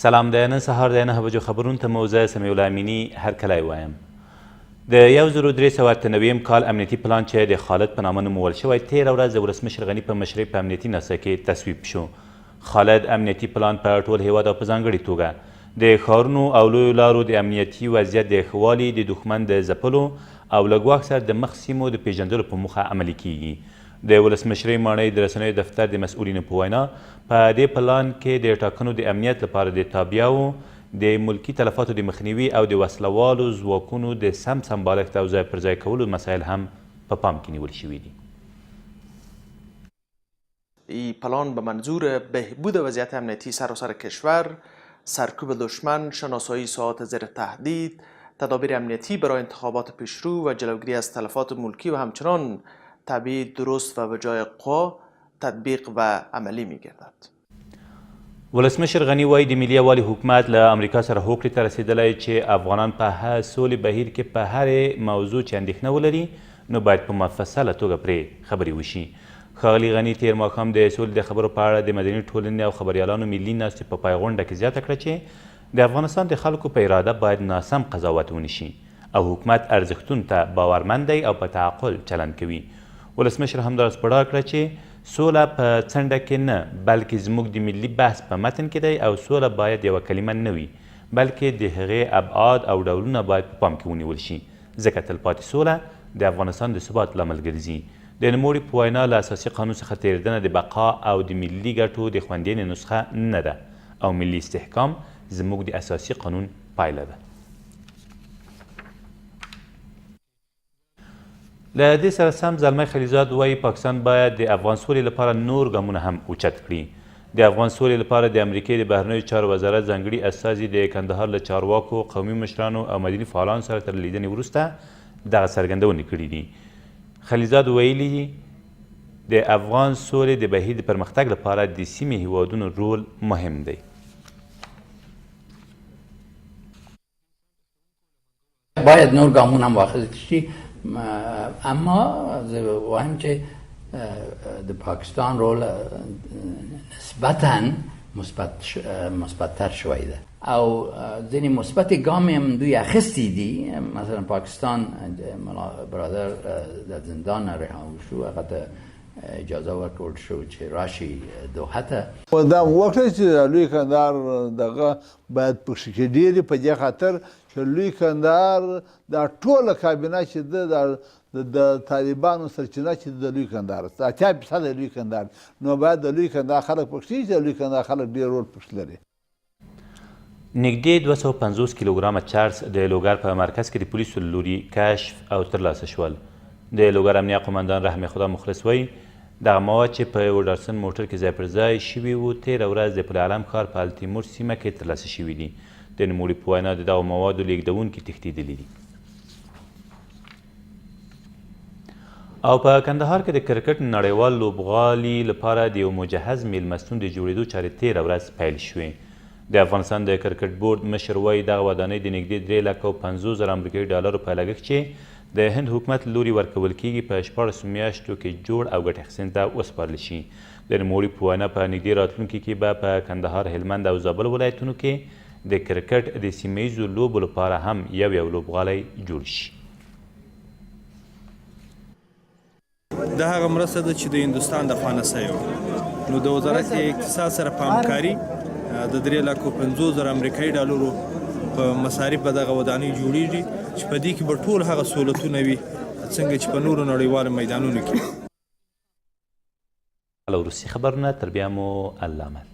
سلام د نن سهار د 9 بجو خبرونو ته مو زه سمیع الله امیني هرکلی وایم. د 1398 کال امنیتي پلان چې د خالد په نامه نومول شوی تېره ورځ د ولسمشر غني په مشرۍ په امنیتي ناسته کې تصویب شو. خالد امنیتي پلان په ټول هیواد او په ځانګړې توګه د ښارونو او لویو لارو د امنیتي وضعیت د ښه والي، د دښمن د ځپلو او له ګواښ سره د مخ سیمو د پیژندلو په موخه عملي کیږي. د ولسمشرۍ ماڼۍ د رسنیو دفتر د مسؤلینو په وینا په دې پلان کې د ټاکنو د امنیت لپاره د تابعیاو د ملکي تلفاتو د مخنیوي او د وسلوالو ځواکونو د سم بالښت او ځای پر ځای کولو مسایل هم په پام کې نیول شوي دي. این پلان به منظور بهبود وضعیت امنیتی سراسر کشور، سرکوب دشمن، شناسایی ساعات زیر تهدید، تدابیر امنیتی برای انتخابات پیشرو و جلوگیری از تلفات ملکی و همچنان تبعیض درست و به جای قوا تطبیق و عملی می گردد. ولسمشر غني وایي د ملي یووالي حکومت له امریکا سره هوکړې ته رسېدلی چې افغانان په سولې بهیر کې په هرې موضوع چې اندېښنه ولري نو باید په مفصله توګه پرې خبرې وشي. ښاغلي غني تېر ماښام د سولې د خبرو په اړه د مدني ټولنې او خبریالانو ملي ناستې په پای غونډه کې زیاته کړه چې د افغانستان د خلکو په اراده باید ناسم قضاوت ونشي او حکومت ارزښتونو ته باورمند دی او په تعقل چلند کوي. ولسمشر همداراز پړه کړه چې سوله په څنډه کې نه بلکې زموږ د ملي بحث په متن کې دی او سوله باید یوه کلمه نه وي بلکې د هغې ابعاد او ډولونه باید په پام کې ونیول شي ځکه تلپاتې سوله د افغانستان د ثبات لامل ګرځي. د نوموړي په وینا له اساسي قانون څخه تېرېدنه د بقا او د ملي ګټو د خوندیینې نسخه نه ده او ملي استحکام زموږ د اساسي قانون پایله ده. له دې سره سم زلمی خلیزاد وایي پاکستان باید د افغان سولې لپاره نور ګامونه هم اوچت کړي. د افغان سولې لپاره د امریکې د بهرنیو چارو وزارت ځانګړي استازي د کندهار له چارواکو، قومي مشرانو او مدني فعالانو سره تر لیدنې وروسته دغه څرګندونې کړي دي. خلیزاد ویلي د افغان سولې د بهیر د پرمختګ لپاره د سیمې هیوادونو رول مهم دی. باید نور ګامونه هم واخیستل شي، اما زه وایم چې د پاکستان رول نسبتاً مثبت‌تر شوی ده او ځینې مثبت ګام هم دوی اخیستی دي. مثلا پاکستان برادر در زندان رها شو، هغه اجازه ورکړل شو چې راشي دوحه ته. دا وکړه چې لوی کندهار دغه باید پکښې کې ډېرې په دې خاطر چې لوی کندهار دا ټوله کابینه چې د طالبانو سرچینه چې د لوی کندهار 80% لوی کندهار، نو باید د لوی کندهار خلک پکښې چې لوی کندهار خلک ډېر رول پکښې لري. نږدې 250 کیلوګرامه چرس د لوګر په مرکز کې د پولیسو له لوري کشف او ترلاسه شول. د لوګر امنیه قمندان رحم خدا مخلص وایي دغه مواد چې په وډرسن موټر کې ځای پر ځای شوي وو تېره ورځ د پل علم ښار په التیمور سیمه کې ترلاسه شوي دي. د نوموړي په وینا د دغو موادو لیږدونکي تښتېدلي دي. او په کندهار کې د کرکټ نړیوال لوبغالي لپاره د یو مجهز میلمستون د جوړېدو چارې تېره ورځ پیل شوې. د افغانستان د کرکټ بورډ مشر وایي دغه ودانۍ د نږدې 3,50,000 امریکایي ډالرو په لګښت چې د هند حکومت لوري ورکول کیږي په 14 میاشتو کې جوړ او ګټې اخیستنې ته وسپارل شي. د نوموړي په وینا په نږدې راتلونکي کې به په کندهار، هلمند او زابل ولایتونو کې د کرکټ د سیمه ییزو لوبو لپاره هم یو لوبغالی جوړ شي. دا هغه مرسته ده چې د هندوستان د خوا نه سوې، نو د وزارت اقتصاد سره په همکاري د 3,50,000 امریکایي ډالرو په مصارف به دغه ودانۍ جوړیږي چې په دې کې به ټول هغه سهولتونه وي څنګه چې په نورو نړیوالو میدانونو کې. وروستي خبرونه تر بیا مو الله امان.